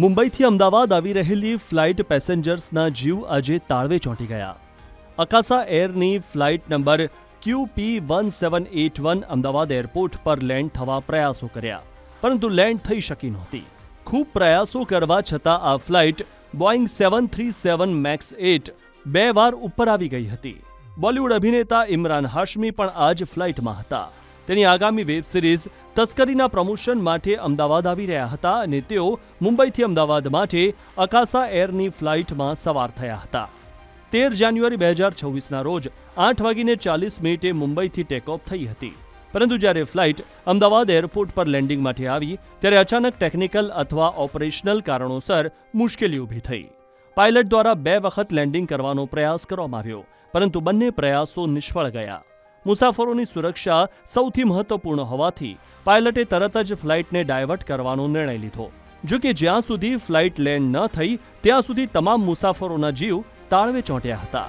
મુંબઈથી અમદાવાદ આવી રહેલી ફ્લાઇટ પેસેન્જર્સના જીવ આજે તાળવે ચોંટી ગયા. અકાસા એરની flight number QP1781 Ahmedabad airport પર લેન્ડ થવા પ્રયાસો કર્યા, પરંતુ લેન્ડ થઈ શકી નહોતી. ખૂબ પ્રયાસો કરવા છતાં આ ફ્લાઇટ બોઈંગ 737 મેક્સ 8 બે વાર ઉપર આવી ગઈ હતી. બોલિવૂડ અભિનેતા ઇમરાન હાશમી પણ આ જ ફ્લાઇટમાં હતા. તેની આગામી વેબ સિરીઝ તસ્કરીના પ્રમોશન માટે અમદાવાદ આવી રહ્યા હતા અને તેઓ મુંબઈથી અમદાવાદ માટે અકાસા એરની ફ્લાઇટમાં સવાર થયા હતા. 13 જાન્યુઆરી 2026ના રોજ 8:40 મુંબઈથી ટેકઓફ થઈ હતી. પરંતુ જ્યારે ફ્લાઇટ અમદાવાદ એરપોર્ટ પર લેન્ડિંગ માટે આવી ત્યારે અચાનક ટેકનિકલ અથવા ઓપરેશનલ કારણોસર મુશ્કેલી ઊભી થઈ. પાયલટ દ્વારા 2 વખત લેન્ડિંગ કરવાનો પ્રયાસ કરવામાં આવ્યો, પરંતુ બંને પ્રયાસો નિષ્ફળ ગયા. મુસાફરોની સુરક્ષા સૌથી મહત્વપૂર્ણ હોવાથી પાયલટે તરત જ ફ્લાઇટને ડાયવર્ટ કરવાનો નિર્ણય લીધો. જો કે જ્યાં સુધી ફ્લાઇટ લેન્ડ ન થઈ ત્યાં સુધી તમામ મુસાફરોના જીવ તાળવે ચોંટ્યા હતા.